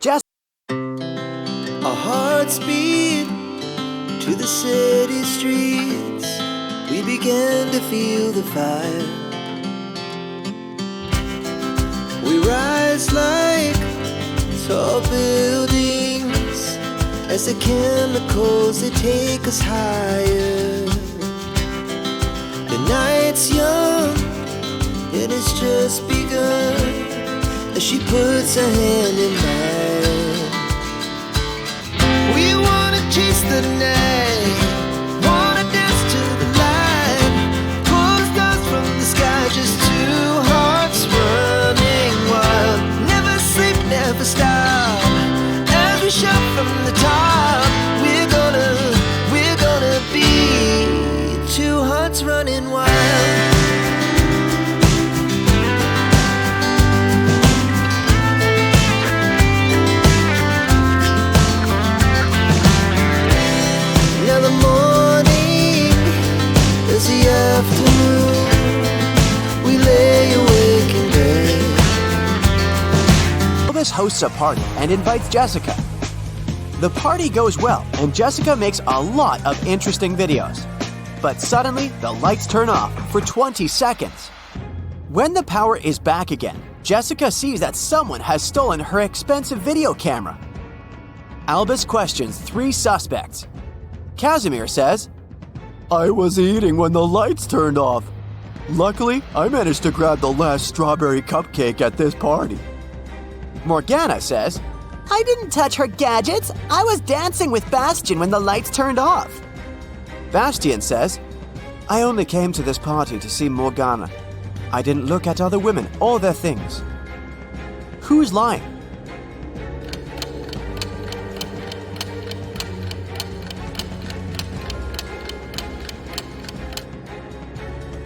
Jessica. Our hearts beat to the city streets. We began to feel the fire. We rise like tall buildings as the chemicals, they take us higher. The night's young and it's just begun as she puts her hand in mine. We wanna chase the night, wanna dance to the light, pull the stars from the sky, just two hearts running wild. Never sleep, never stop, as we shout from the top. We're gonna be two hearts running wild. Now the morning is the afternoon. We lay awake in bed. Elvis hosts a party and invites Jessica. The party goes well, and Jessica makes a lot of interesting videos. But suddenly, the lights turn off for 20 seconds. When the power is back again, Jessica sees that someone has stolen her expensive video camera. Albus questions 3 suspects. Casimir says, I was eating when the lights turned off. Luckily, I managed to grab the last strawberry cupcake at this party. Morgana says, I didn't touch her gadgets. I was dancing with Bastian when the lights turned off. Bastian says, I only came to this party to see Morgana. I didn't look at other women or their things. Who's lying?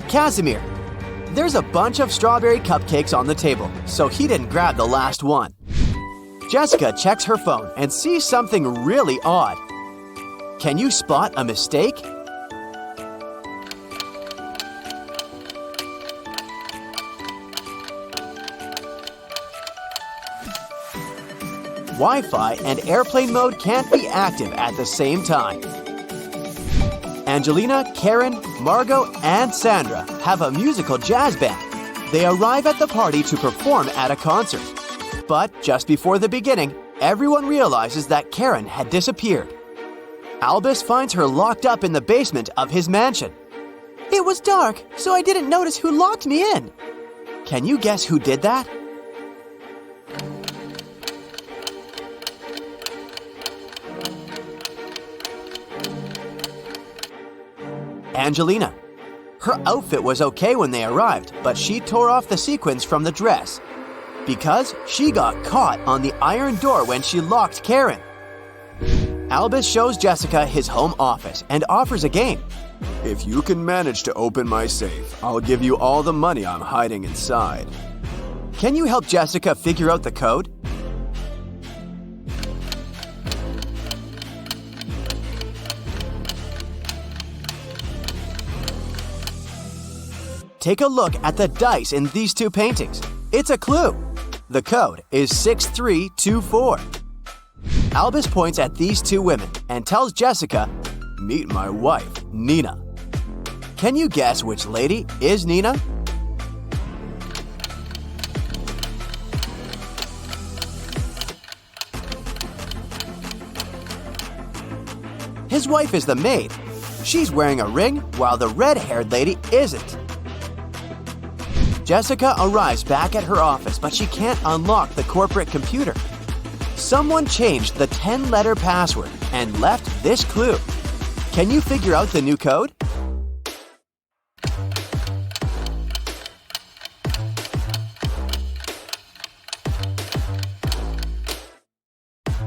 Casimir. There's a bunch of strawberry cupcakes on the table, so he didn't grab the last one. Jessica checks her phone and sees something really odd. Can you spot a mistake? Wi-Fi and airplane mode can't be active at the same time. Angelina, Karen, Margot, and Sandra have a musical jazz band. They arrive at the party to perform at a concert. But just before the beginning, everyone realizes that Karen had disappeared. Albus finds her locked up in the basement of his mansion. It was dark, so I didn't notice who locked me in. Can you guess who did that? Angelina. Her outfit was okay when they arrived, but she tore off the sequins from the dress because she got caught on the iron door when she locked Karen. Albus shows Jessica his home office and offers a game. If you can manage to open my safe, I'll give you all the money I'm hiding inside. Can you help Jessica figure out the code? Take a look at the dice in these 2 paintings. It's a clue. The code is 6324. Albus points at these 2 women and tells Jessica, Meet my wife, Nina. Can you guess which lady is Nina? His wife is the maid. She's wearing a ring while the red-haired lady isn't. Jessica arrives back at her office, but she can't unlock the corporate computer. Someone changed the 10-letter password and left this clue. Can you figure out the new code?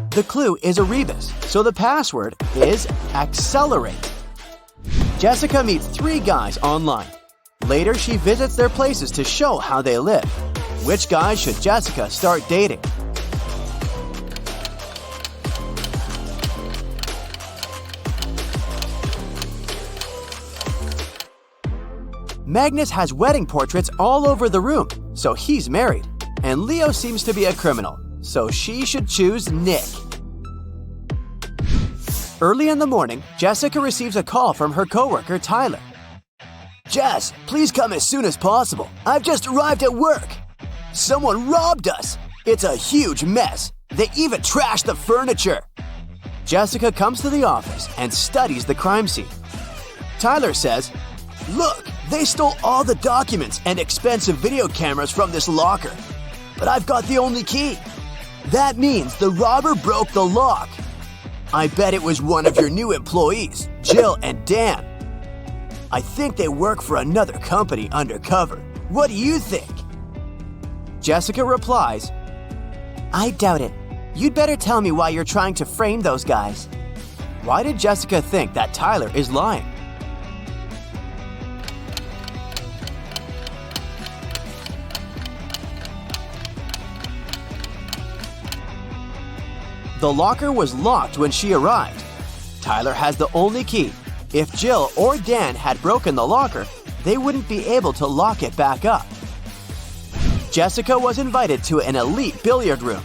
The clue is a rebus, so the password is accelerate. Jessica meets 3 guys online. Later, she visits their places to show how they live. Which guys should Jessica start dating? Magnus has wedding portraits all over the room, so he's married. And Leo seems to be a criminal, so she should choose Nick. Early in the morning, Jessica receives a call from her coworker, Tyler. Jess, please come as soon as possible. I've just arrived at work. Someone robbed us. It's a huge mess. They even trashed the furniture. Jessica comes to the office and studies the crime scene. Tyler says, Look, they stole all the documents and expensive video cameras from this locker. But I've got the only key. That means the robber broke the lock. I bet it was one of your new employees, Jill and Dan. I think they work for another company undercover. What do you think? Jessica replies, I doubt it. You'd better tell me why you're trying to frame those guys. Why did Jessica think that Tyler is lying? The locker was locked when she arrived. Tyler has the only key. If Jill or Dan had broken the locker, they wouldn't be able to lock it back up. Jessica was invited to an elite billiard room.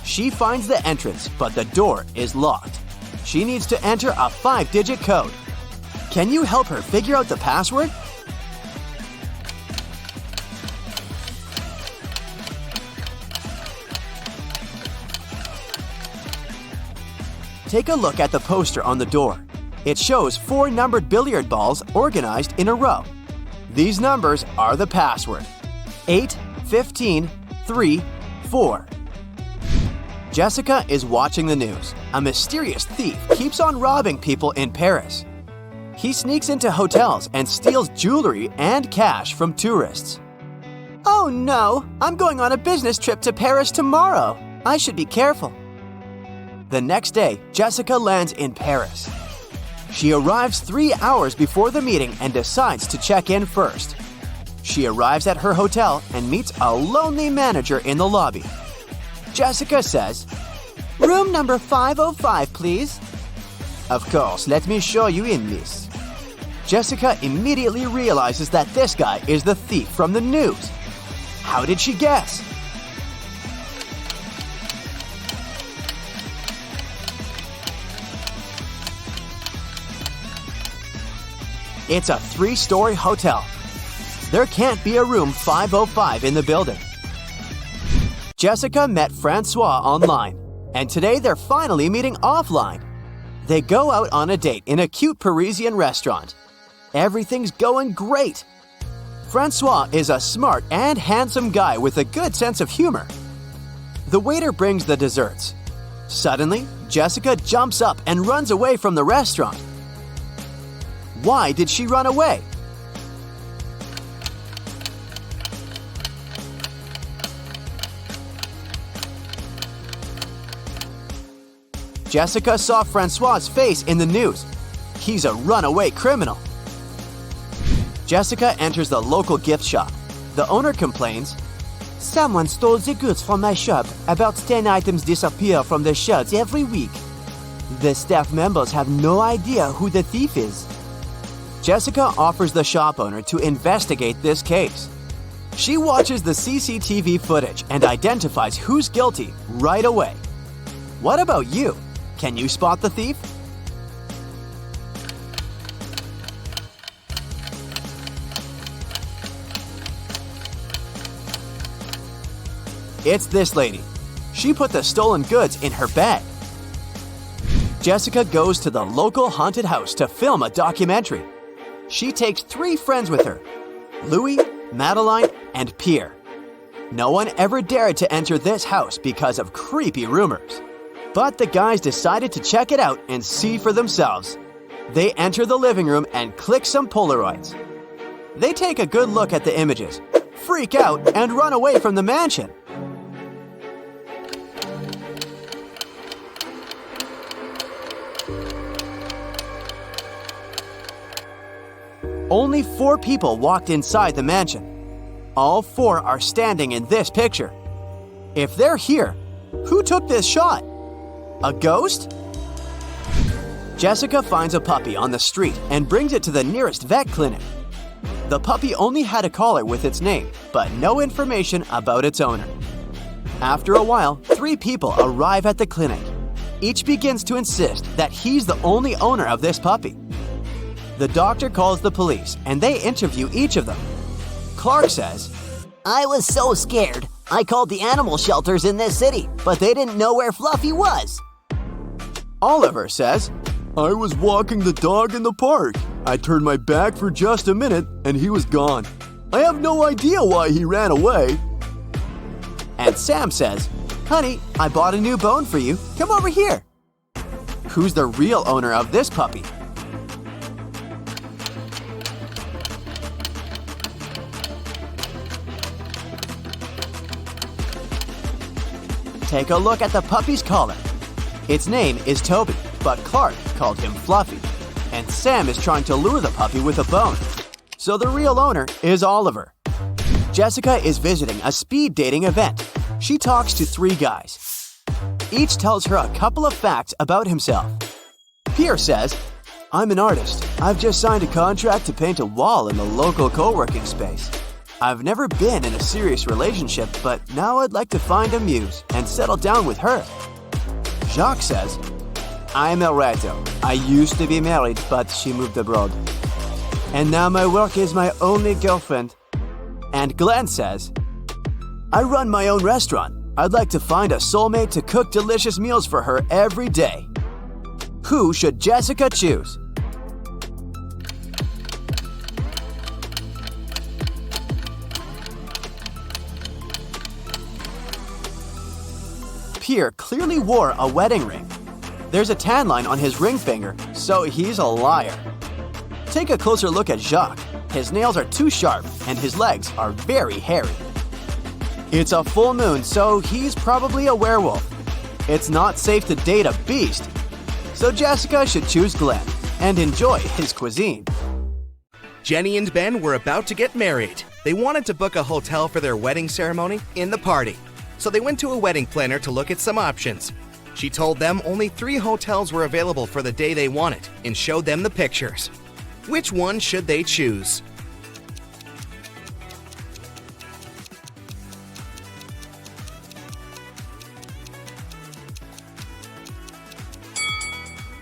She finds the entrance, but the door is locked. She needs to enter a 5-digit code. Can you help her figure out the password? Take a look at the poster on the door. It shows 4 numbered billiard balls organized in a row. These numbers are the password: 8, 15, 3, 4. Jessica is watching the news. A mysterious thief keeps on robbing people in Paris. He sneaks into hotels and steals jewelry and cash from tourists. Oh no, I'm going on a business trip to Paris tomorrow. I should be careful. The next day, Jessica lands in Paris. She arrives 3 hours before the meeting and decides to check in first. She arrives at her hotel and meets a lonely manager in the lobby. Jessica says, Room number 505, please. Of course, let me show you in, miss. Jessica immediately realizes that this guy is the thief from the news. How did she guess? It's a 3-story hotel. There can't be a room 505 in the building. Jessica met Francois online, and today they're finally meeting offline. They go out on a date in a cute Parisian restaurant. Everything's going great. Francois is a smart and handsome guy with a good sense of humor. The waiter brings the desserts. Suddenly, Jessica jumps up and runs away from the restaurant. Why did she run away? Jessica saw Francois' face in the news. He's a runaway criminal. Jessica enters the local gift shop. The owner complains, Someone stole the goods from my shop. About 10 items disappear from the shelves every week. The staff members have no idea who the thief is. Jessica offers the shop owner to investigate this case. She watches the CCTV footage and identifies who's guilty right away. What about you? Can you spot the thief? It's this lady. She put the stolen goods in her bag. Jessica goes to the local haunted house to film a documentary. She takes 3 friends with her: Louis, Madeline, and Pierre. No one ever dared to enter this house because of creepy rumors. But the guys decided to check it out and see for themselves. They enter the living room and click some Polaroids. They take a good look at the images, freak out, and run away from the mansion. Only 4 people walked inside the mansion. All 4 are standing in this picture. If they're here, who took this shot? A ghost? Jessica finds a puppy on the street and brings it to the nearest vet clinic. The puppy only had a collar with its name, but no information about its owner. After a while, 3 people arrive at the clinic. Each begins to insist that he's the only owner of this puppy. The doctor calls the police and they interview each of them. Clark says, I was so scared. I called the animal shelters in this city, but they didn't know where Fluffy was. Oliver says, I was walking the dog in the park. I turned my back for just a minute and he was gone. I have no idea why he ran away. And Sam says, honey, I bought a new bone for you. Come over here. Who's the real owner of this puppy? Take a look at the puppy's collar. Its name is Toby, but Clark called him Fluffy. And Sam is trying to lure the puppy with a bone. So the real owner is Oliver. Jessica is visiting a speed dating event. She talks to 3 guys. Each tells her a couple of facts about himself. Pierre says, I'm an artist. I've just signed a contract to paint a wall in the local co-working space. I've never been in a serious relationship, but now I'd like to find a muse and settle down with her. Jacques says, I'm a writer. I used to be married, but she moved abroad. And now my work is my only girlfriend. And Glenn says, I run my own restaurant. I'd like to find a soulmate to cook delicious meals for her every day. Who should Jessica choose? Pierre clearly wore a wedding ring. There's a tan line on his ring finger, so he's a liar. Take a closer look at Jacques. His nails are too sharp and his legs are very hairy. It's a full moon, so he's probably a werewolf. It's not safe to date a beast, so Jessica should choose Glenn and enjoy his cuisine. Jenny and Ben were about to get married. They wanted to book a hotel for their wedding ceremony in the party. So they went to a wedding planner to look at some options. She told them only 3 hotels were available for the day they wanted and showed them the pictures. Which one should they choose?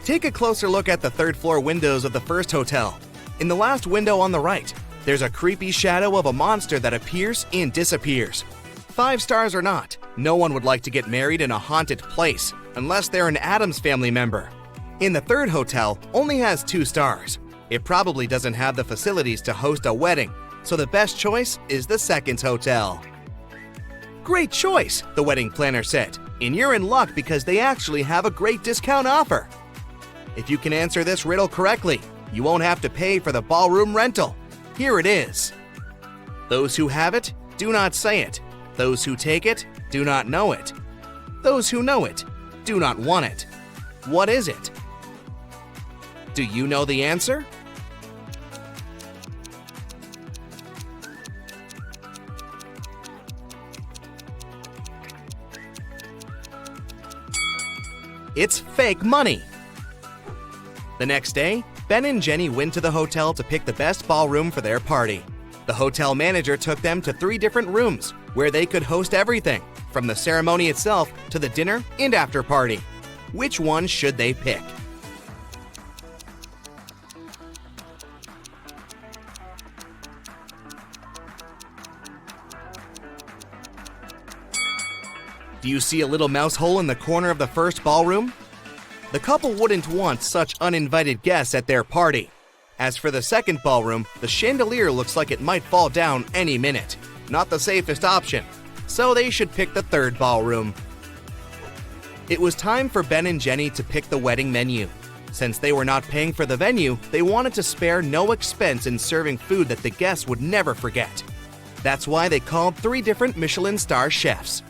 Take a closer look at the 3rd floor windows of the first hotel. In the last window on the right, there's a creepy shadow of a monster that appears and disappears. 5 stars or not, no one would like to get married in a haunted place unless they're an Addams Family member. In the 3rd hotel, only has 2 stars. It probably doesn't have the facilities to host a wedding, so the best choice is the 2nd hotel. Great choice, the wedding planner said, and you're in luck because they actually have a great discount offer. If you can answer this riddle correctly, you won't have to pay for the ballroom rental. Here it is. Those who have it, do not say it. Those who take it, do not know it. Those who know it, do not want it. What is it? Do you know the answer? It's fake money. The next day, Ben and Jenny went to the hotel to pick the best ballroom for their party. The hotel manager took them to 3 different rooms where they could host everything, from the ceremony itself to the dinner and after party. Which one should they pick? Do you see a little mouse hole in the corner of the first ballroom? The couple wouldn't want such uninvited guests at their party. As for the second ballroom, the chandelier looks like it might fall down any minute. Not the safest option, so they should pick the 3rd ballroom. It was time for Ben and Jenny to pick the wedding menu. Since they were not paying for the venue, they wanted to spare no expense in serving food that the guests would never forget. That's why they called 3 different Michelin star chefs.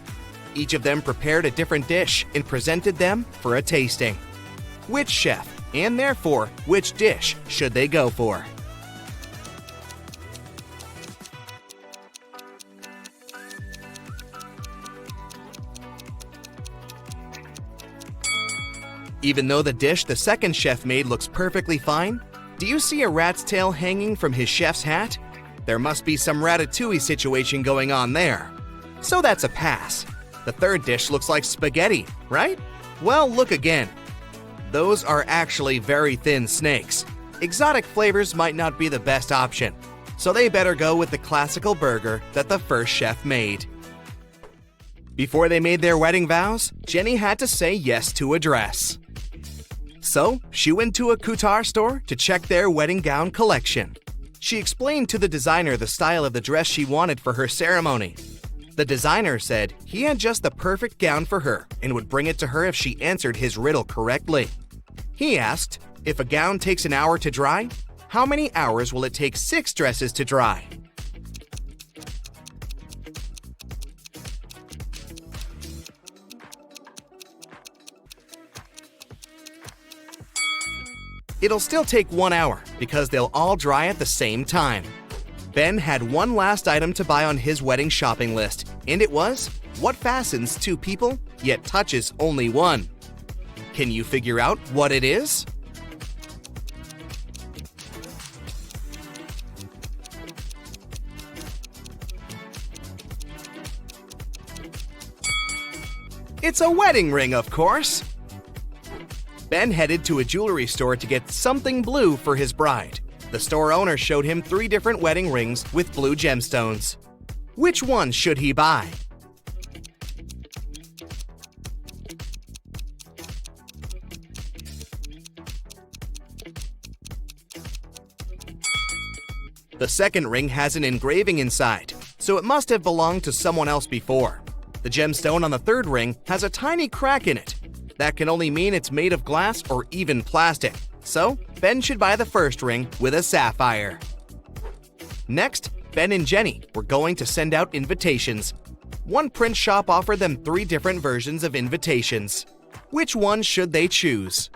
Each of them prepared a different dish and presented them for a tasting. Which chef, and therefore which dish, should they go for? Even though the dish the second chef made looks perfectly fine, do you see a rat's tail hanging from his chef's hat? There must be some ratatouille situation going on there. So that's a pass. The third dish looks like spaghetti, right? Well, look again. Those are actually very thin snakes. Exotic flavors might not be the best option, so they better go with the classical burger that the first chef made. Before they made their wedding vows, Jenny had to say yes to a dress. So, she went to a couture store to check their wedding gown collection. She explained to the designer the style of the dress she wanted for her ceremony. The designer said he had just the perfect gown for her and would bring it to her if she answered his riddle correctly. He asked, if a gown takes an hour to dry, how many hours will it take 6 dresses to dry? It'll still take 1 hour because they'll all dry at the same time. Ben had one last item to buy on his wedding shopping list, and it was what fastens 2 people yet touches only one. Can you figure out what it is? It's a wedding ring, of course. Ben headed to a jewelry store to get something blue for his bride. The store owner showed him 3 different wedding rings with blue gemstones. Which one should he buy? The second ring has an engraving inside, so it must have belonged to someone else before. The gemstone on the third ring has a tiny crack in it. That can only mean it's made of glass or even plastic. So, Ben should buy the first ring with a sapphire. Next, Ben and Jenny were going to send out invitations. One print shop offered them 3 different versions of invitations. Which one should they choose?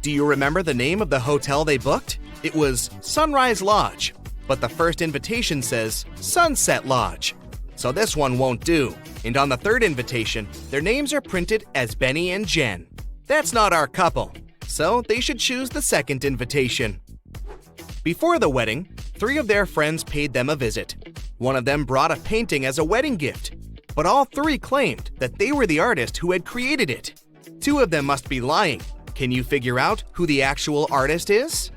Do you remember the name of the hotel they booked? It was Sunrise Lodge, but the first invitation says Sunset Lodge. So this one won't do. And on the third invitation, their names are printed as Benny and Jen. That's not our couple, so they should choose the second invitation. Before the wedding, 3 of their friends paid them a visit. One of them brought a painting as a wedding gift, but all 3 claimed that they were the artist who had created it. 2 of them must be lying. Can you figure out who the actual artist is?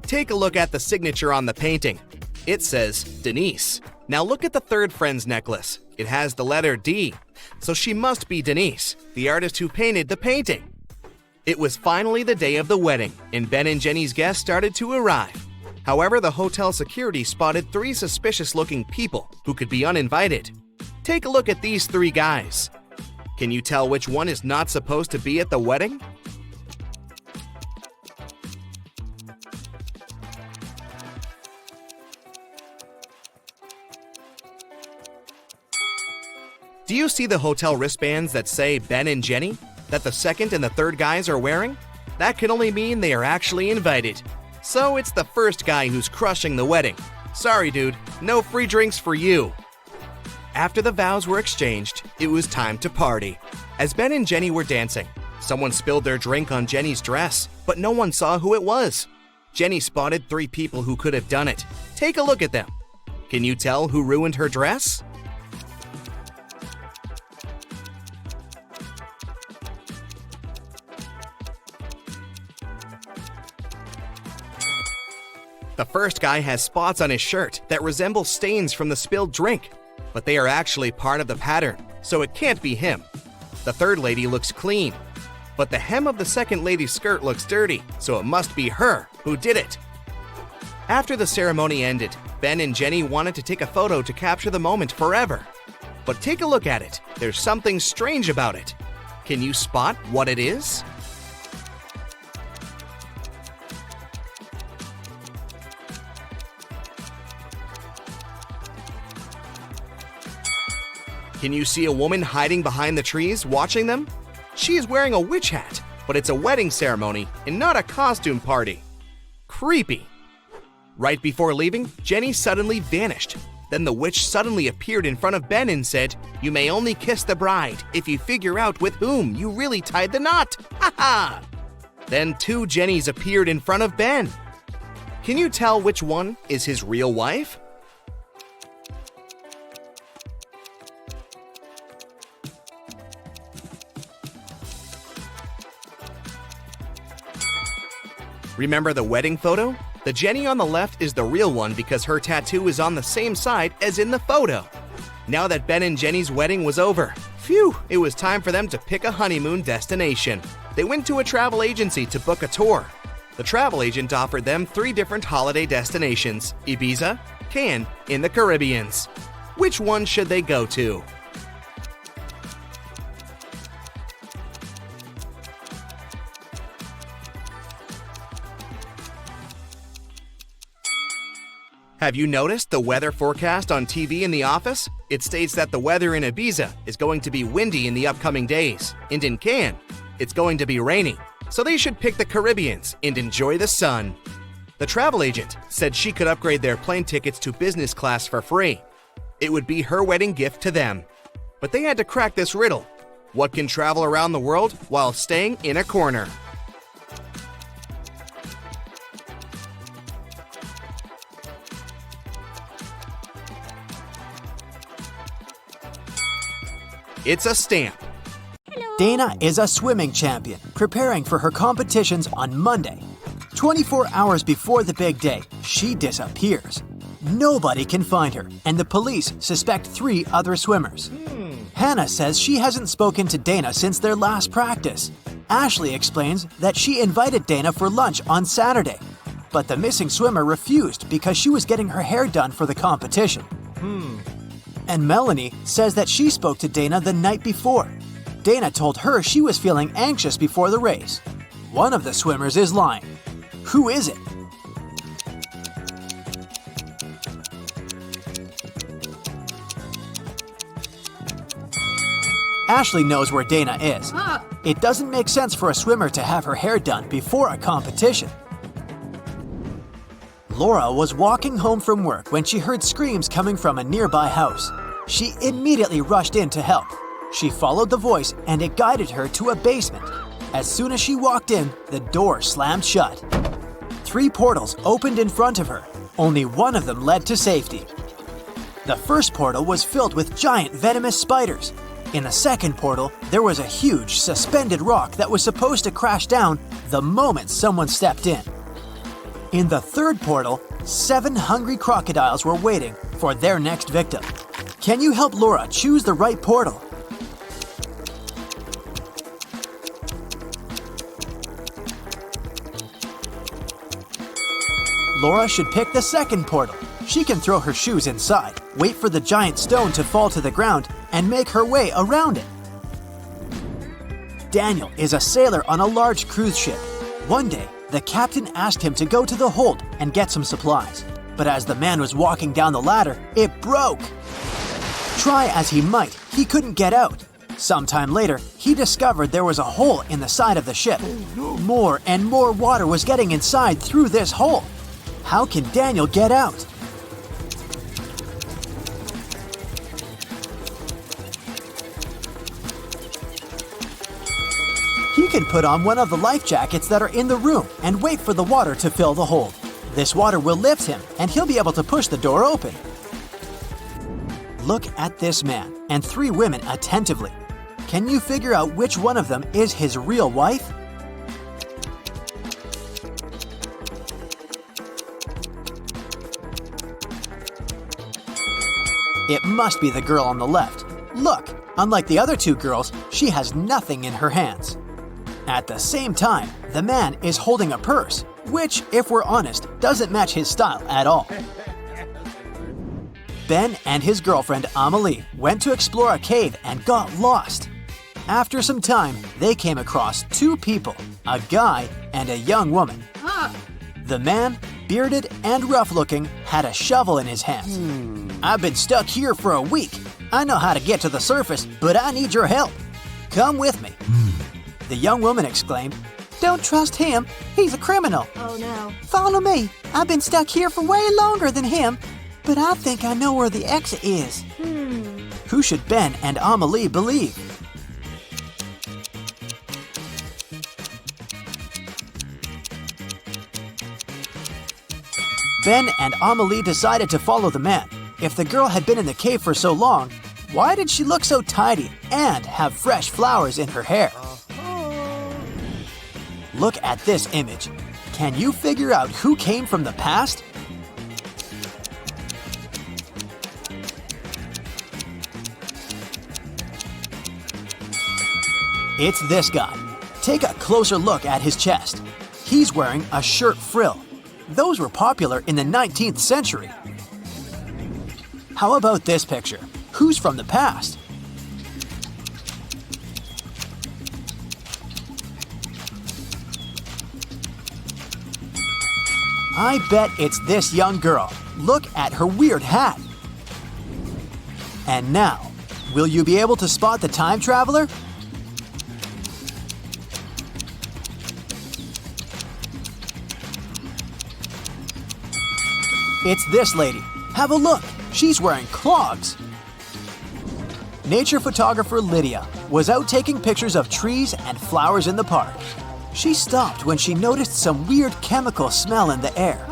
Take a look at the signature on the painting. It says Denise. Now look at the third friend's necklace. It has the letter D, so she must be Denise, the artist who painted the painting. It was finally the day of the wedding, and Ben and Jenny's guests started to arrive. However, the hotel security spotted 3 suspicious-looking people who could be uninvited. Take a look at these 3 guys. Can you tell which one is not supposed to be at the wedding? Do you see the hotel wristbands that say Ben and Jenny that the second and the third guys are wearing? That can only mean they are actually invited. So it's the first guy who's crushing the wedding. Sorry, dude, no free drinks for you. After the vows were exchanged, it was time to party. As Ben and Jenny were dancing, someone spilled their drink on Jenny's dress, but no one saw who it was. Jenny spotted 3 people who could have done it. Take a look at them. Can you tell who ruined her dress? The first guy has spots on his shirt that resemble stains from the spilled drink, but they are actually part of the pattern, so it can't be him. The third lady looks clean, but the hem of the second lady's skirt looks dirty, so it must be her who did it. After the ceremony ended, Ben and Jenny wanted to take a photo to capture the moment forever. But take a look at it. There's something strange about it. Can you spot what it is? Can you see a woman hiding behind the trees watching them? She is wearing a witch hat, but it's a wedding ceremony and not a costume party. Creepy. Right before leaving, Jenny suddenly vanished. Then the witch suddenly appeared in front of Ben and said, "You may only kiss the bride if you figure out with whom you really tied the knot. Ha ha!" Then 2 Jennies appeared in front of Ben. Can you tell which one is his real wife? Remember the wedding photo? The Jenny on the left is the real one because her tattoo is on the same side as in the photo. Now that Ben and Jenny's wedding was over, phew, it was time for them to pick a honeymoon destination. They went to a travel agency to book a tour. The travel agent offered them 3 different holiday destinations: Ibiza, Cannes, in the Caribbeans. Which one should they go to? Have you noticed the weather forecast on TV in the office? It states that the weather in Ibiza is going to be windy in the upcoming days, and in Cannes, it's going to be rainy. So they should pick the Caribbeans and enjoy the sun. The travel agent said she could upgrade their plane tickets to business class for free. It would be her wedding gift to them. But they had to crack this riddle. What can travel around the world while staying in a corner? It's a stamp. Dana is a swimming champion, preparing for her competitions on Monday. 24 hours before the big day, she disappears. Nobody can find her, and the police suspect 3 other swimmers. Hannah says she hasn't spoken to Dana since their last practice. Ashley explains that she invited Dana for lunch on Saturday, but the missing swimmer refused because she was getting her hair done for the competition. And Melanie says that she spoke to Dana the night before. Dana told her she was feeling anxious before the race. One of the swimmers is lying. Who is it? Ashley knows where Dana is. It doesn't make sense for a swimmer to have her hair done before a competition. Laura was walking home from work when she heard screams coming from a nearby house. She immediately rushed in to help. She followed the voice and it guided her to a basement. As soon as she walked in, the door slammed shut. 3 portals opened in front of her. Only one of them led to safety. The first portal was filled with giant venomous spiders. In the second portal, there was a huge suspended rock that was supposed to crash down the moment someone stepped in. In the third portal, 7 hungry crocodiles were waiting for their next victim. Can you help Laura choose the right portal? Laura should pick the second portal. She can throw her shoes inside, wait for the giant stone to fall to the ground, and make her way around it. Daniel is a sailor on a large cruise ship. One day, the captain asked him to go to the hold and get some supplies. But as the man was walking down the ladder, it broke. Try as he might, he couldn't get out. Sometime later, he discovered there was a hole in the side of the ship. More and more water was getting inside through this hole. How can Daniel get out? He can put on one of the life jackets that are in the room and wait for the water to fill the hole. This water will lift him and he'll be able to push the door open. Look at this man and 3 women attentively. Can you figure out which one of them is his real wife? It must be the girl on the left. Look, unlike the other 2 girls, she has nothing in her hands. At the same time, the man is holding a purse, which, if we're honest, doesn't match his style at all. Ben and his girlfriend Amelie went to explore a cave and got lost. After some time, they came across 2 people, a guy and a young woman. The man, bearded and rough-looking, had a shovel in his hands. I've been stuck here for a week. I know how to get to the surface, but I need your help. Come with me. The young woman exclaimed, Don't trust him. He's a criminal. Oh no. Follow me. I've been stuck here for way longer than him, but I think I know where the exit is. Who should Ben and Amelie believe? Ben and Amelie decided to follow the man. If the girl had been in the cave for so long, why did she look so tidy and have fresh flowers in her hair? Look at this image. Can you figure out who came from the past? It's this guy. Take a closer look at his chest. He's wearing a shirt frill. Those were popular in the 19th century. How about this picture? Who's from the past? I bet it's this young girl. Look at her weird hat. And now, will you be able to spot the time traveler? It's this lady. Have a look. She's wearing clogs. Nature photographer Lydia was out taking pictures of trees and flowers in the park. She stopped when she noticed some weird chemical smell in the air.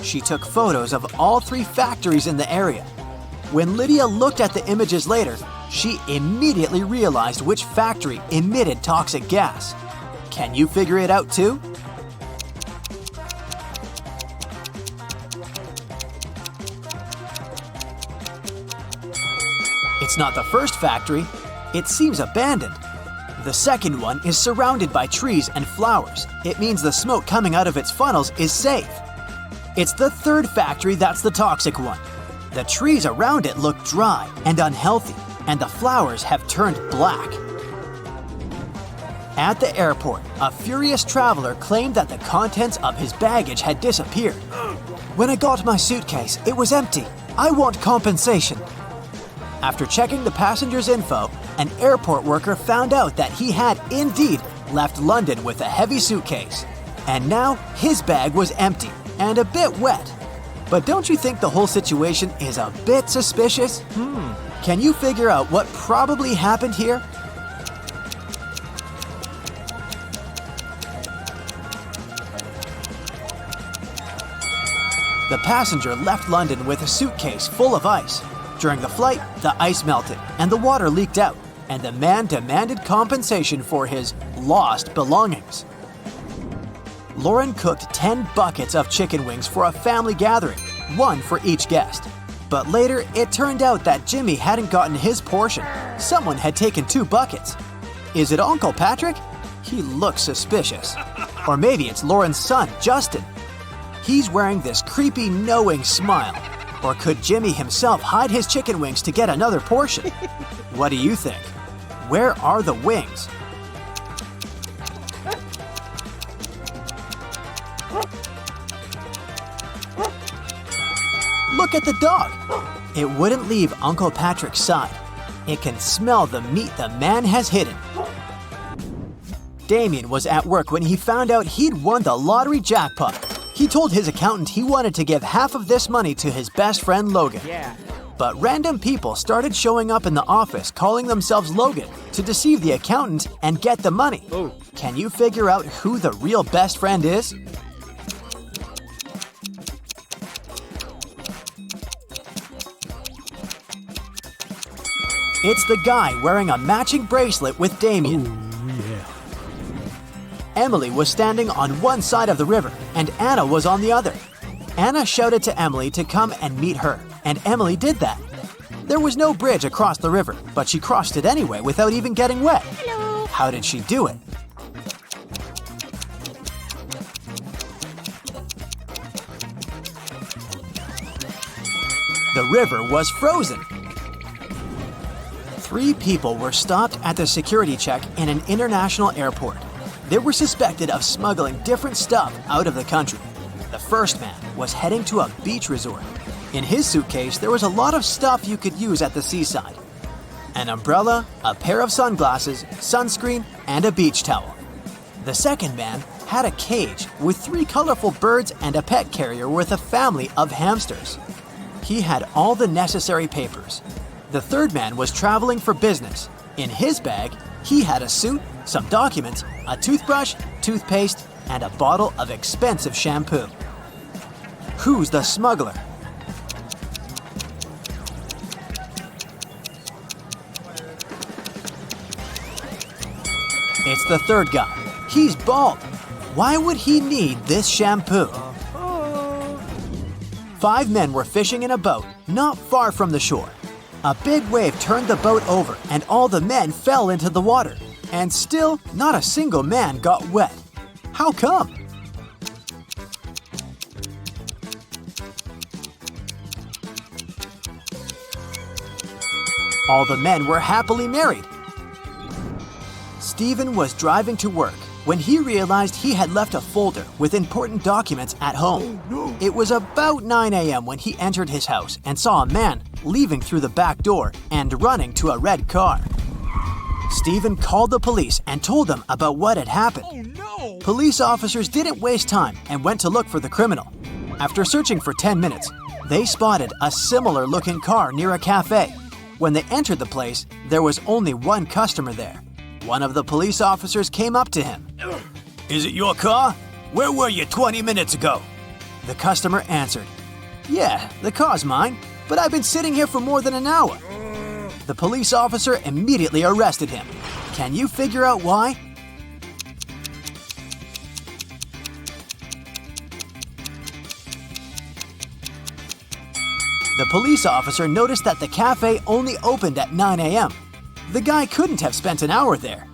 She took photos of all 3 factories in the area. When Lydia looked at the images later, she immediately realized which factory emitted toxic gas. Can you figure it out too? It's not the first factory. It seems abandoned. The second one is surrounded by trees and flowers. It means the smoke coming out of its funnels is safe. It's the third factory that's the toxic one. The trees around it look dry and unhealthy, and the flowers have turned black. At the airport, a furious traveler claimed that the contents of his baggage had disappeared. When I got my suitcase, it was empty. I want compensation. After checking the passenger's info, an airport worker found out that he had indeed left London with a heavy suitcase. And now his bag was empty and a bit wet. But don't you think the whole situation is a bit suspicious? Can you figure out what probably happened here? The passenger left London with a suitcase full of ice. During the flight, the ice melted and the water leaked out, and the man demanded compensation for his lost belongings. Lauren cooked 10 buckets of chicken wings for a family gathering, 1 for each guest. But later, it turned out that Jimmy hadn't gotten his portion. Someone had taken 2 buckets. Is it Uncle Patrick? He looks suspicious. Or maybe it's Lauren's son, Justin. He's wearing this creepy, knowing smile. Or could Jimmy himself hide his chicken wings to get another portion? What do you think? Where are the wings? Look at the dog. It wouldn't leave Uncle Patrick's side. It can smell the meat the man has hidden. Damien was at work when he found out he'd won the lottery jackpot. He told his accountant he wanted to give half of this money to his best friend Logan. But random people started showing up in the office calling themselves Logan to deceive the accountant and get the money. Can you figure out who the real best friend is? It's the guy wearing a matching bracelet with Damien. Emily was standing on one side of the river, and Anna was on the other. Anna shouted to Emily to come and meet her, and Emily did that. There was no bridge across the river, but she crossed it anyway without even getting wet. Hello. How did she do it? The river was frozen. 3 people were stopped at the security check in an international airport. They were suspected of smuggling different stuff out of the country. The first man was heading to a beach resort. In his suitcase, there was a lot of stuff you could use at the seaside. An umbrella, a pair of sunglasses, sunscreen, and a beach towel. The second man had a cage with 3 colorful birds and a pet carrier with a family of hamsters. He had all the necessary papers. The third man was traveling for business. In his bag, he had a suit, some documents, a toothbrush, toothpaste, and a bottle of expensive shampoo. Who's the smuggler? It's the third guy. He's bald. Why would he need this shampoo? 5 men were fishing in a boat not far from the shore. A big wave turned the boat over and all the men fell into the water. And still, not a single man got wet. How come? All the men were happily married. Stephen was driving to work when he realized he had left a folder with important documents at home. It was about 9 a.m. when he entered his house and saw a man leaving through the back door and running to a red car. Stephen called the police and told them about what had happened. Police officers didn't waste time and went to look for the criminal. After searching for 10 minutes, they spotted a similar-looking car near a cafe. When they entered the place, there was only one customer there. One of the police officers came up to him. Is it your car? Where were you 20 minutes ago? The customer answered, "Yeah, the car's mine, but I've been sitting here for more than an hour." The police officer immediately arrested him. Can you figure out why? The police officer noticed that the cafe only opened at 9 a.m. The guy couldn't have spent an hour there.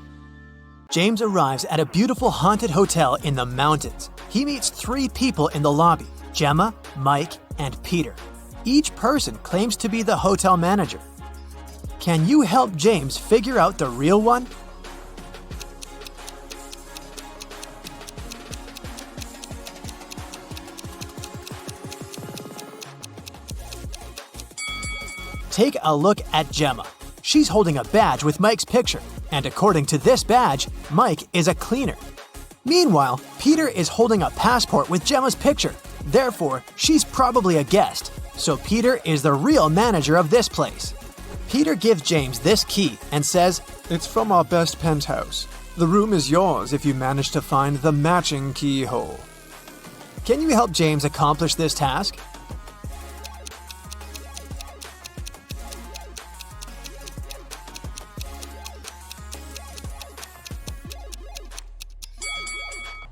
James arrives at a beautiful haunted hotel in the mountains. He meets 3 people in the lobby, Gemma, Mike, and Peter. Each person claims to be the hotel manager. Can you help James figure out the real one? Take a look at Gemma. She's holding a badge with Mike's picture, and according to this badge, Mike is a cleaner. Meanwhile, Peter is holding a passport with Gemma's picture. Therefore, she's probably a guest. So Peter is the real manager of this place. Peter gives James this key and says, It's from our best penthouse. The room is yours if you manage to find the matching keyhole. "Can you help James accomplish this task?"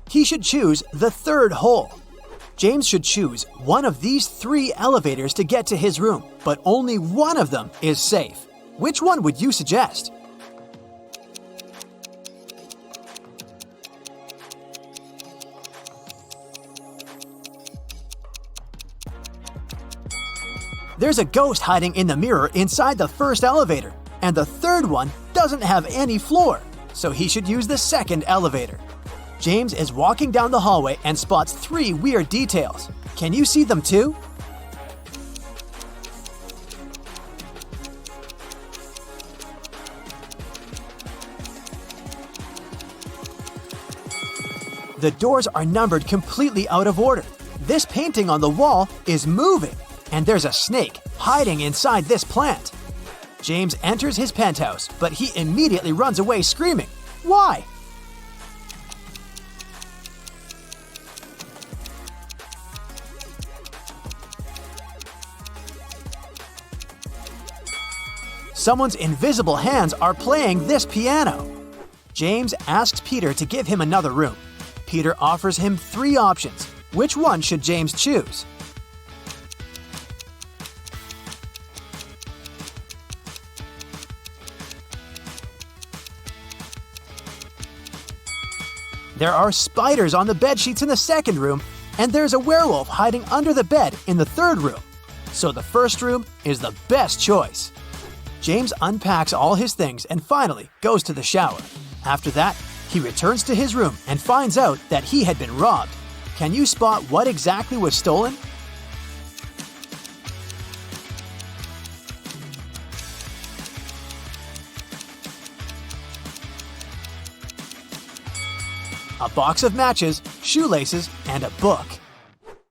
He should choose the third hole. James should choose one of these 3 elevators to get to his room, but only one of them is safe. Which one would you suggest? There's a ghost hiding in the mirror inside the first elevator, and the third one doesn't have any floor, so he should use the second elevator. James is walking down the hallway and spots 3 weird details. Can you see them too? The doors are numbered completely out of order. This painting on the wall is moving, and there's a snake hiding inside this plant. James enters his penthouse, but he immediately runs away screaming. Why? Someone's invisible hands are playing this piano. James asks Peter to give him another room. Peter offers him 3 options. Which one should James choose? There are spiders on the bed sheets in the second room, and there's a werewolf hiding under the bed in the third room. So the first room is the best choice. James unpacks all his things and finally goes to the shower. After that, he returns to his room and finds out that he had been robbed. Can you spot what exactly was stolen? a box of matches, shoelaces, and a book.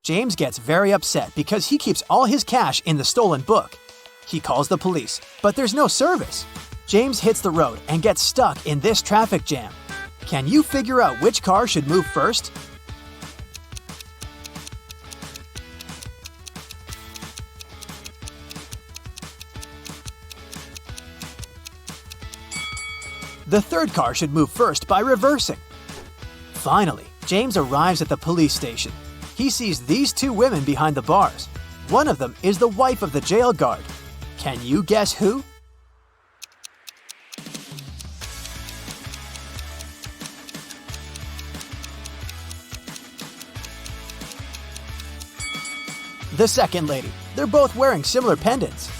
James gets very upset because he keeps all his cash in the stolen book. He calls the police, but there's no service. James hits the road and gets stuck in this traffic jam. Can you figure out which car should move first? The third car should move first by reversing. Finally, James arrives at the police station. He sees these two women behind the bars. One of them is the wife of the jail guard. Can you guess who? The second lady. They're both wearing similar pendants.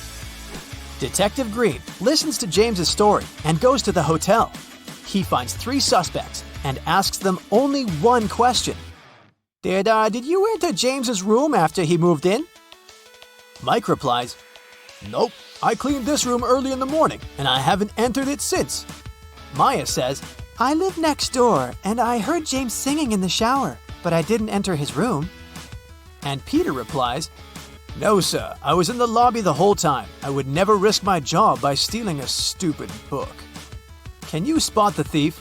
Detective Green listens to James's story and goes to the hotel. He finds 3 suspects and asks them only one question. Did you enter James's room after he moved in? Mike replies, "Nope, I cleaned this room early in the morning and I haven't entered it since." Maya says, I live next door and I heard James singing in the shower, but I didn't enter his room. and Peter replies, "No, sir, I was in the lobby the whole time. I would never risk my job by stealing a stupid book." Can you spot the thief?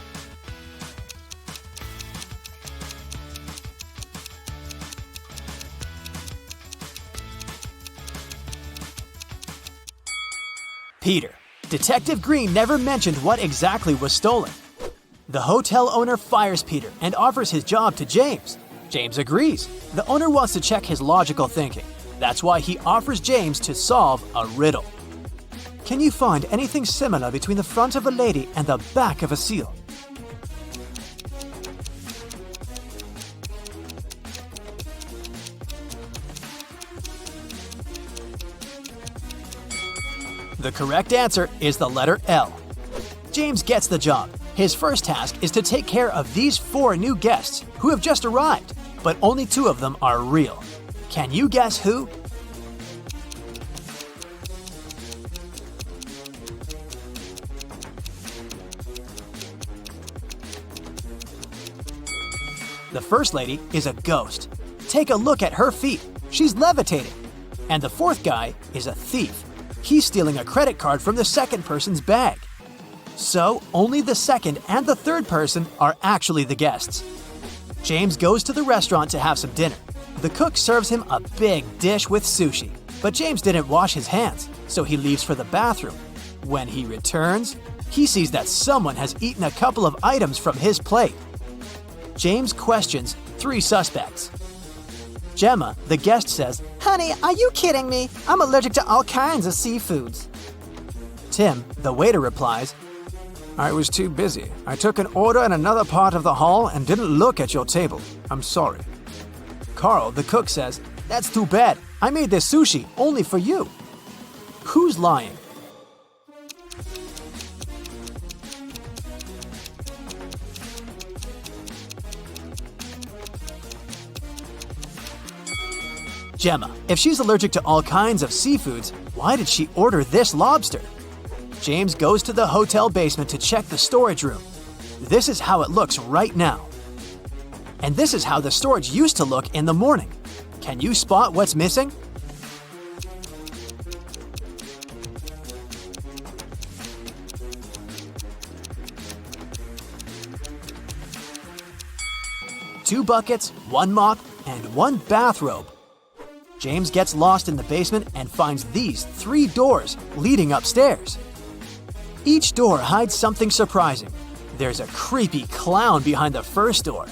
Peter. Detective Green never mentioned what exactly was stolen. The hotel owner fires Peter and offers his job to James. James agrees. The owner wants to check his logical thinking. That's why he offers James to solve a riddle. Can you find anything similar between the front of a lady and the back of a seal? The correct answer is the letter L. James gets the job. His first task is to take care of these 4 new guests who have just arrived, but only 2 of them are real. Can you guess who? The first lady is a ghost. Take a look at her feet. She's levitating. And the 4th guy is a thief. He's stealing a credit card from the second person's bag. So, only the second and the third person are actually the guests. James goes to the restaurant to have some dinner. The cook serves him a big dish with sushi, but James didn't wash his hands, so he leaves for the bathroom. When he returns, he sees that someone has eaten a couple of items from his plate. James questions 3 suspects. Gemma, the guest, says, Honey, are you kidding me? I'm allergic to all kinds of seafoods. Tim, the waiter, replies, "I was too busy. I took an order in another part of the hall and didn't look at your table. I'm sorry." Carl, the cook, says, "That's too bad. I made this sushi only for you." Who's lying? Gemma, if she's allergic to all kinds of seafoods, why did she order this lobster? James goes to the hotel basement to check the storage room. This is how it looks right now. And this is how the storage used to look in the morning. Can you spot what's missing? Two buckets, 1 mop, and 1 bathrobe. James gets lost in the basement and finds these 3 doors leading upstairs. Each door hides something surprising. There's a creepy clown behind the first door.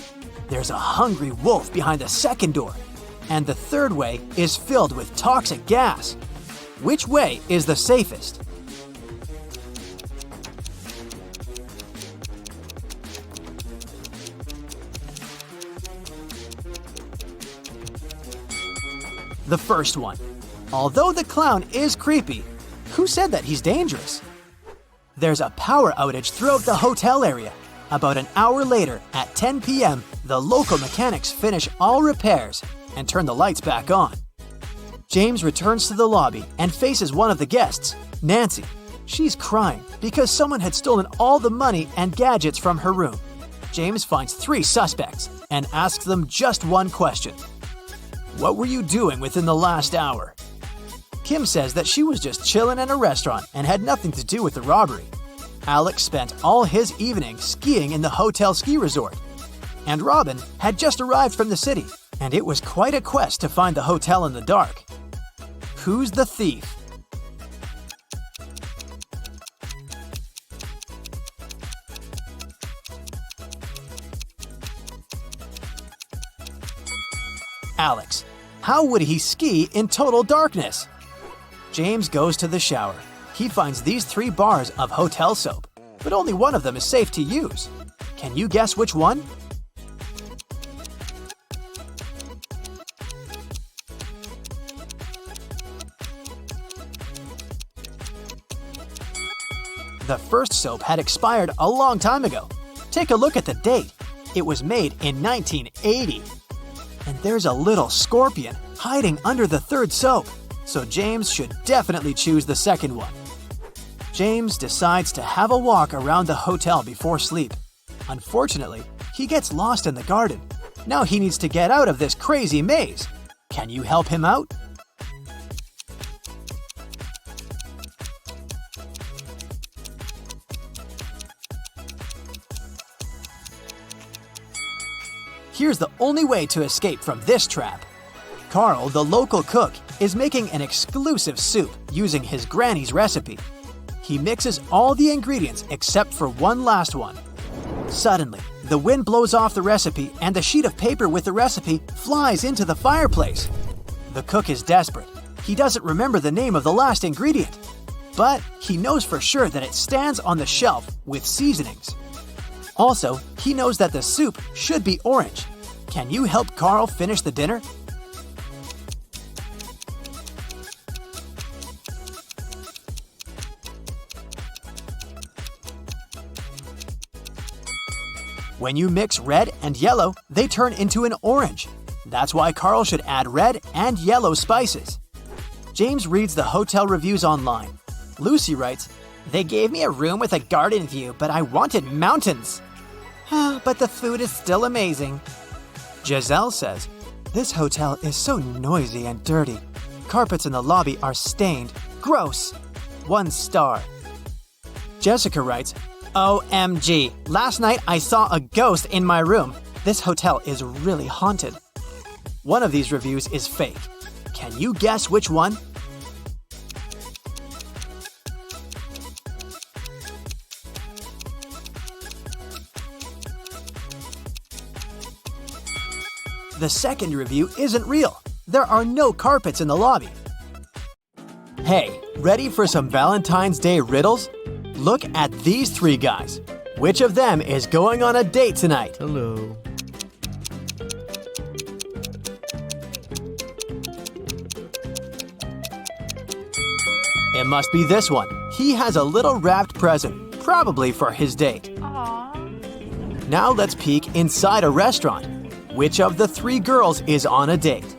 There's a hungry wolf behind the second door. And the third way is filled with toxic gas. Which way is the safest? The first one. Although the clown is creepy, who said that he's dangerous? There's a power outage throughout the hotel area. About an hour later, at 10 p.m., the local mechanics finish all repairs and turn the lights back on. James returns to the lobby and faces one of the guests, Nancy. She's crying because someone had stolen all the money and gadgets from her room. James finds 3 suspects and asks them just one question. What were you doing within the last hour? Kim says that she was just chilling in a restaurant and had nothing to do with the robbery. Alex spent all his evening skiing in the hotel ski resort. And Robin had just arrived from the city, and it was quite a quest to find the hotel in the dark. Who's the thief? Alex. How would he ski in total darkness? James goes to the shower. He finds these 3 bars of hotel soap, but only one of them is safe to use. Can you guess which one? The first soap had expired a long time ago. Take a look at the date. It was made in 1980. And there's a little scorpion hiding under the 3rd soap, so James should definitely choose the second one. James decides to have a walk around the hotel before sleep. Unfortunately, he gets lost in the garden. Now he needs to get out of this crazy maze. Can you help him out? Here's the only way to escape from this trap. Carl, the local cook, is making an exclusive soup using his granny's recipe. He mixes all the ingredients except for one last one. Suddenly, the wind blows off the recipe and the sheet of paper with the recipe flies into the fireplace. The cook is desperate. He doesn't remember the name of the last ingredient, but he knows for sure that it stands on the shelf with seasonings. Also, he knows that the soup should be orange. Can you help Carl finish the dinner? When you mix red and yellow, they turn into an orange. That's why Carl should add red and yellow spices. James reads the hotel reviews online. Lucy writes, "They gave me a room with a garden view, but I wanted mountains. But the food is still amazing." Giselle says, "This hotel is so noisy and dirty. Carpets in the lobby are stained. Gross. 1 star." Jessica writes, "OMG, last night I saw a ghost in my room. This hotel is really haunted." One of these reviews is fake. Can you guess which one? The second review isn't real. There are no carpets in the lobby. Hey, ready for some Valentine's Day riddles? Look at these 3 guys. Which of them is going on a date tonight? Hello. It must be this one. He has a little wrapped present, probably for his date. Now let's peek inside a restaurant. Which of the 3 girls is on a date?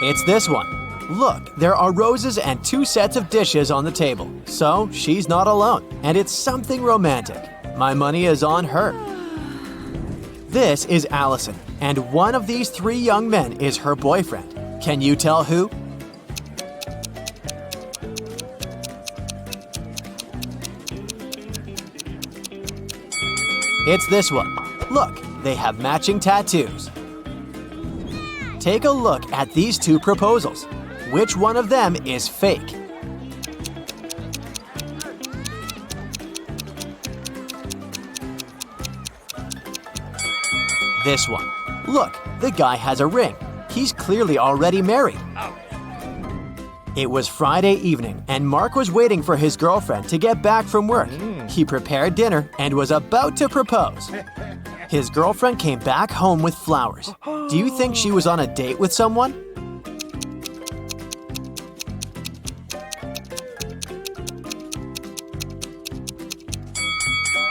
It's this one. Look, there are roses and 2 sets of dishes on the table. So she's not alone, and it's something romantic. My money is on her. This is Allison, and one of these 3 young men is her boyfriend. Can you tell who? It's this one. Look, they have matching tattoos. Take a look at these 2 proposals. Which one of them is fake? This one. Look, the guy has a ring. He's clearly already married. It was Friday evening, and Mark was waiting for his girlfriend to get back from work. He prepared dinner and was about to propose. His girlfriend came back home with flowers. Do you think she was on a date with someone?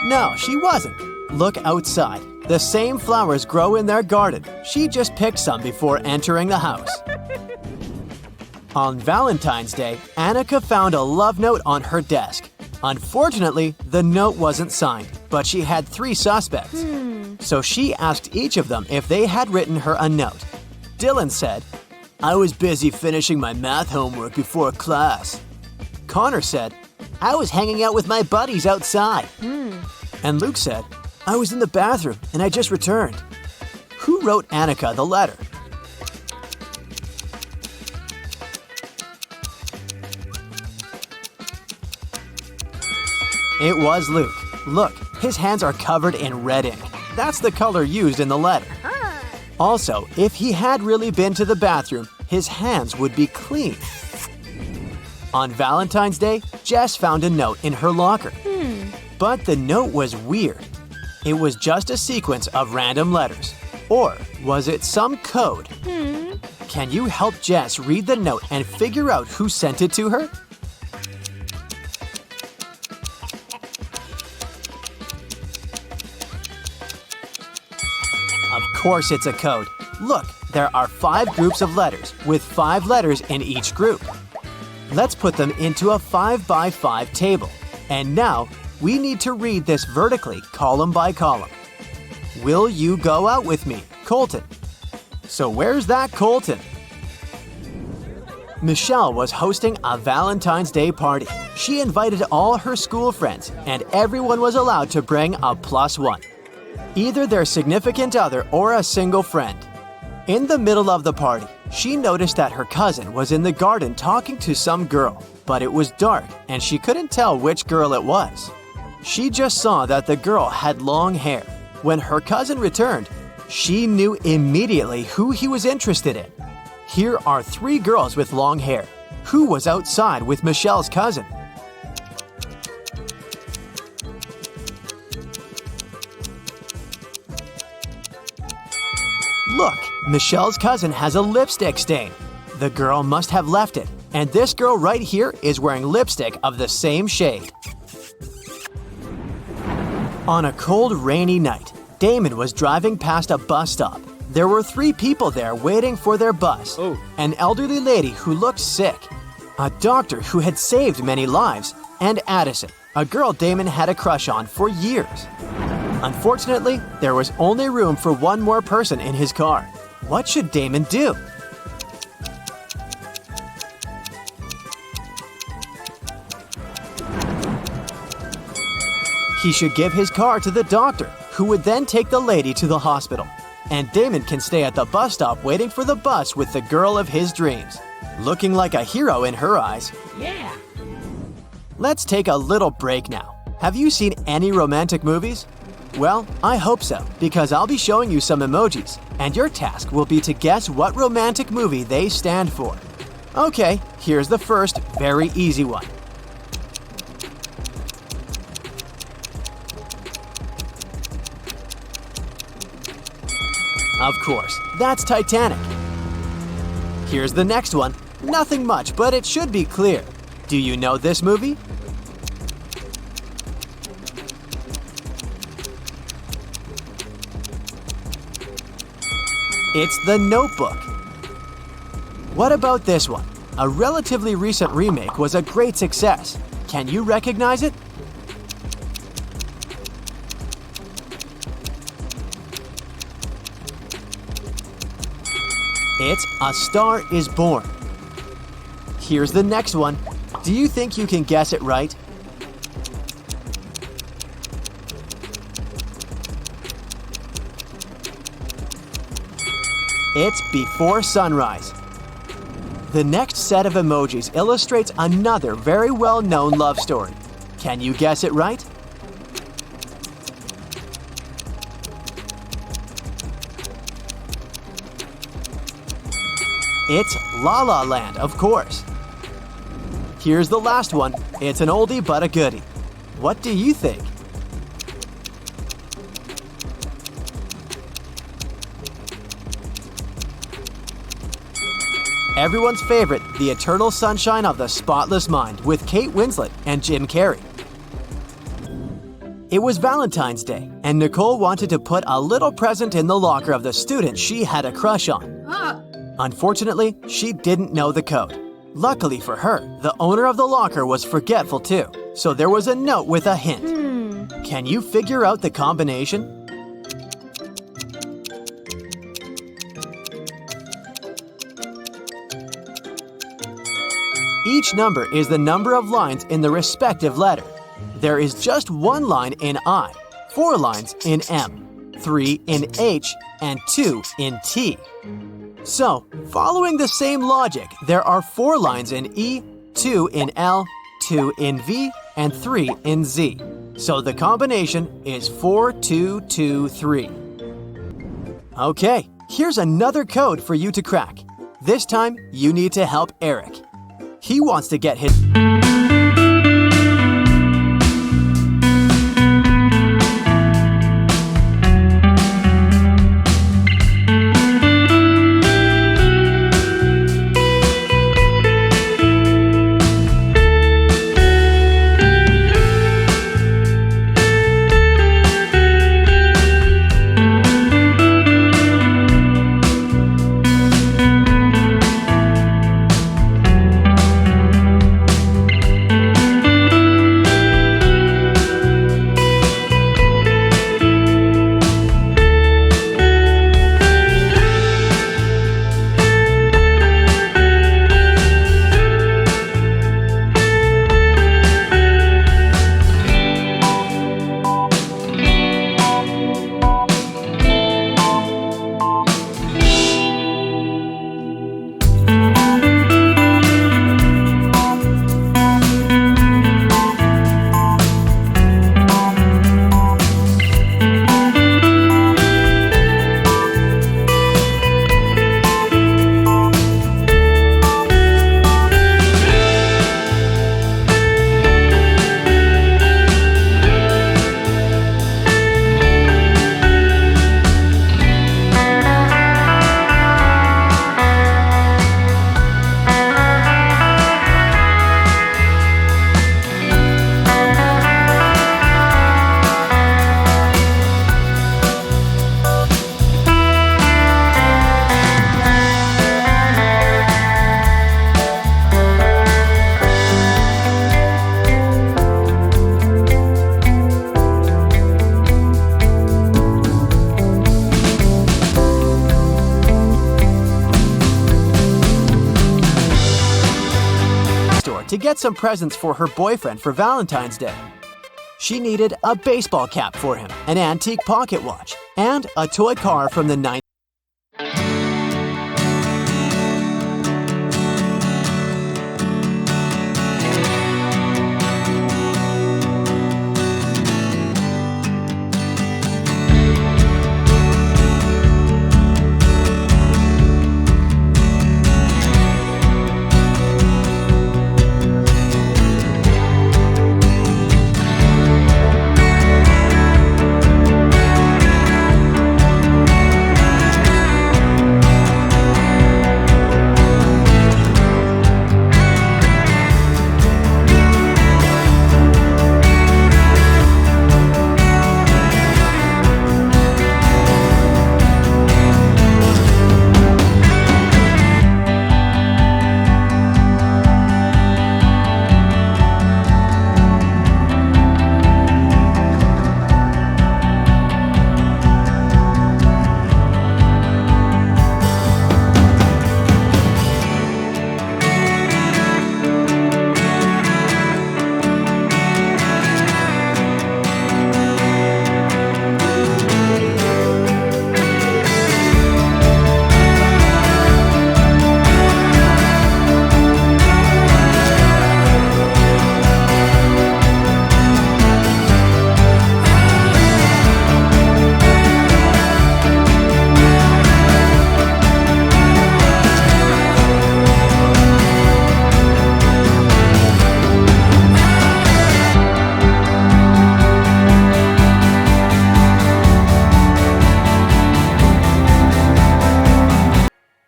No, she wasn't. Look outside. The same flowers grow in their garden. She just picked some before entering the house. On Valentine's Day, Annika found a love note on her desk. Unfortunately, the note wasn't signed, but she had 3 suspects. So she asked each of them if they had written her a note. Dylan said, I was busy finishing my math homework before class. Connor said, I was hanging out with my buddies outside. and Luke said, I was in the bathroom and I just returned. who wrote Annika the letter? It was Luke. Look, his hands are covered in red ink. That's the color used in the letter. Also, if he had really been to the bathroom, his hands would be clean. On Valentine's Day, Jess found a note in her locker. But the note was weird. It was just a sequence of random letters. Or was it some code? Can you help Jess read the note and figure out who sent it to her? Of course it's a code. Look, there are 5 groups of letters with 5 letters in each group. Let's put them into a 5x5 table. And now, we need to read this vertically, column by column. Will you go out with me, Colton? So where's that Colton? Michelle was hosting a Valentine's Day party. She invited all her school friends, and everyone was allowed to bring a +1. Either their significant other or a single friend. In the middle of the party, she noticed that her cousin was in the garden talking to some girl, but it was dark and she couldn't tell which girl it was. She just saw that the girl had long hair. When her cousin returned, she knew immediately who he was interested in. Here are 3 girls with long hair. Who was outside with Michelle's cousin? Look, Michelle's cousin has a lipstick stain. The girl must have left it, and this girl right here is wearing lipstick of the same shade. On a cold, rainy night, Damon was driving past a bus stop. There were 3 people there waiting for their bus. An elderly lady who looked sick, a doctor who had saved many lives, and Addison, a girl Damon had a crush on for years. Unfortunately, there was only room for 1 more person in his car. What should Damon do? He should give his car to the doctor, who would then take the lady to the hospital. And Damon can stay at the bus stop waiting for the bus with the girl of his dreams. Looking like a hero in her eyes. Yeah. Let's take a little break now. Have you seen any romantic movies? Well, I hope so, because I'll be showing you some emojis, and your task will be to guess what romantic movie they stand for. Okay, here's the first, very easy one. Of course, that's Titanic. Here's the next one. Nothing much, but it should be clear. Do you know this movie? It's The Notebook. What about this one? A relatively recent remake was a great success. Can you recognize it? It's A Star Is Born. Here's the next one. Do you think you can guess it right? It's Before Sunrise. The next set of emojis illustrates another very well-known love story. Can you guess it right? It's La La Land, of course. Here's the last one. It's an oldie but a goodie. What do you think? Everyone's favorite, The Eternal Sunshine of the Spotless Mind with Kate Winslet and Jim Carrey. It was Valentine's Day, and Nicole wanted to put a little present in the locker of the student she had a crush on. Unfortunately, she didn't know the code. Luckily for her, the owner of the locker was forgetful too, so there was a note with a hint. Can you figure out the combination? Each number is the number of lines in the respective letter. There is just one line in I, 4 lines in M, 3 in H, and 2 in T. So, following the same logic, there are 4 lines in E, 2 in L, 2 in V, and 3 in Z. So the combination is 4, 2, 2, 3. Okay, here's another code for you to crack. This time, you need to help Eric. He wants to get his... to get some presents for her boyfriend for Valentine's Day. She needed a baseball cap for him, an antique pocket watch, and a toy car from the